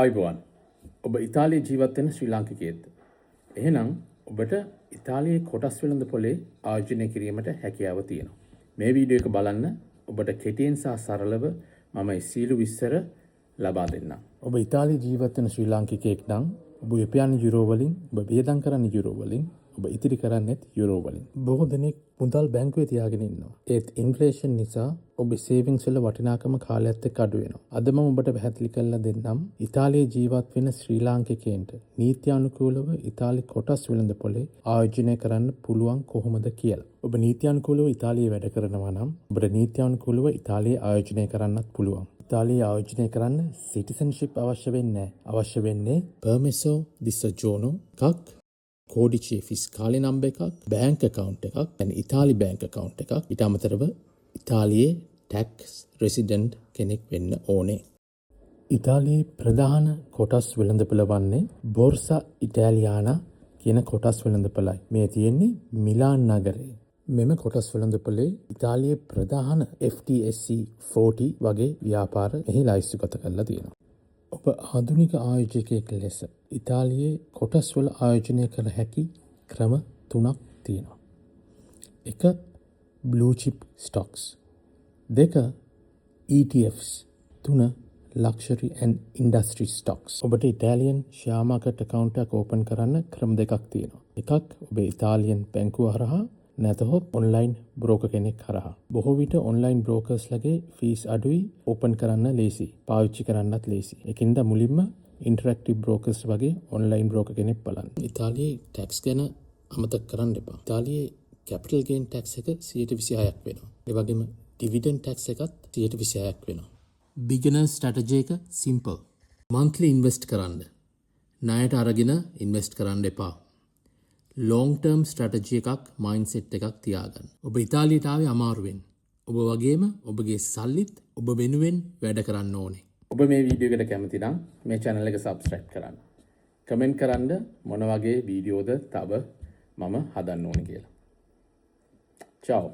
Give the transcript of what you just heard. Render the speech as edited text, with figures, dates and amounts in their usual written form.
ආයුබෝවන්. ඔබ ඉතාලියේ ජීවත් වෙන ශ්‍රී ලාංකිකයෙක්ද? එහෙනම් ඔබට ඉතාලියේ කොටස් වෙළඳපොලේ ආයෝජනය කිරීමට හැකියාව තියෙනවා. මේ වීඩියෝ එක බලන්න ඔබට කෙටියෙන් සහ සරලව මම මේ සීළු විස්තර ලබා දෙන්නම්. ඔබ ඉතාලියේ ජීවත් වෙන ශ්‍රී ලාංකිකයෙක් නම් ඔබ උපයන්නේ යුරෝ වලින්, ඔබ වියදම් කරන්නේ යුරෝ වලින්, ඔබ ඉතිරි කරන්නේත් යුරෝ වලින්. බොහෝ දෙනෙක් මුදල් බැංකුවේ තියාගෙන ඉන්නවා. ඒත් ඉන්ෆ්ලේෂන් නිසා ඔබේ සේවිංග්ස් වල වටිනාකම කාලයත් එක්ක අඩු වෙනවා. අද මම ඔබට පැහැදිලි කරලා දෙන්නම් ඉතාලියේ ජීවත් වෙන ශ්‍රී ලාංකිකයන්ට නීත්‍යානුකූලව ඉතාලි කොටස් වෙළඳපොලේ ආයෝජනය කරන්න පුළුවන් කොහොමද කියලා. ඔබ නීත්‍යානුකූලව ඉතාලියේ වැඩ කරනවා නම් ඔබට නීත්‍යානුකූලව ඉතාලියේ ආයෝජනය කරන්නත් පුළුවන්. ඉතාලියේ ආයෝජනය කරන්න සිටිසන්ෂිප් අවශ්‍ය වෙන්නේ නැහැ. අවශ්‍ය වෙන්නේ පර්මිසෝ ඩි සොජෝනෝ එකක්, කෝඩිචි ෆිස්කාලි නම්බර් එකක්, බැංක් account එකක්, يعني ඉතාලි බැංක් account එකක්. ඊට අමතරව ඉතාලියේ ටැක්ස් රෙසිඩන්ට් කෙනෙක් වෙන්න ඕනේ. ඉතාලියේ ප්‍රධාන කොටස් වෙළඳපොළ වන්නේ බෝර්සා ඉටාලියානා කියන කොටස් වෙළඳපොළයි. මේ තියෙන්නේ මිලාන් නගරයේ. මෙම කොටස් වෙළඳපොලේ ඉතාලියේ ප්‍රධාන FTSE 40 වගේ ව්‍යාපාර එහි ලයිස්තුගත කරලා තියෙනවා. ඔබ ආධුනික ආයෝජකයෙක් ලෙස ඉතාලියේ කොටස් වල ආයෝජනය කළ හැකි ක්‍රම 3ක් තියෙනවා. 1. blue chip stocks. 2. ETFs. 3. luxury and industry stocks. ඔබට ඉතාලියන් ෂෙයා මාකට් account එකක් ඕපන් කරන්න ක්‍රම දෙකක් තියෙනවා. එකක් ඔබේ ඉතාලියන් බැංකුව හරහා, නැතහොත් ඔන්ලයින් බ්‍රෝකර් කෙනෙක් හරහා. බොහෝ විට ඔන්ලයින් බ්‍රෝකර්ස්ලගේ ෆීස් අඩුයි, ඕපන් කරන්න ලේසි, පාවිච්චි කරන්නත් ලේසි. ඒකින්ද මුලින්ම ඉන්ටරැක්ටිව් බ්‍රෝකර්ස් වගේ ඔන්ලයින් බ්‍රෝකර් කෙනෙක් බලන්න. ඉතාලියේ ටැක්ස් ගැන අමතක කරන්න එපා. ඉතාලියේ කැපිටල් ගේන් ටැක්ස් එක 126ක් වෙනවා. ඒ වගේම ඩිවිඩන්ඩ් ටැක්ස් එකත් 126ක් වෙනවා. බිගිනර් ස්ට්‍රැටජි එක සිම්පල්. මන්ත්ලි ඉන්වෙස්ට් කරන්න. ණයට අරගෙන ඉන්වෙස්ට් කරන්න එපා. ලොන්ග් ටර්ම් ස්ට්‍රැටජි එකක්, මයින්ඩ්සෙට් එකක් තියාගන්න. ඔබ ඉතාලියට ආවේ අමාරුවෙන්. ඔබ වගේම ඔබගේ සල්ලිත් ඔබ වෙනුවෙන් වැඩ කරන්න ඕනේ. ඔබ මේ වීඩියෝ එකට කැමති නම් මේ channel එක subscribe කරන්න. කමෙන්ට් කරන්න මොන වගේ වීඩියෝද තව මම හදන්න ඕනේ කියලා. Ciao.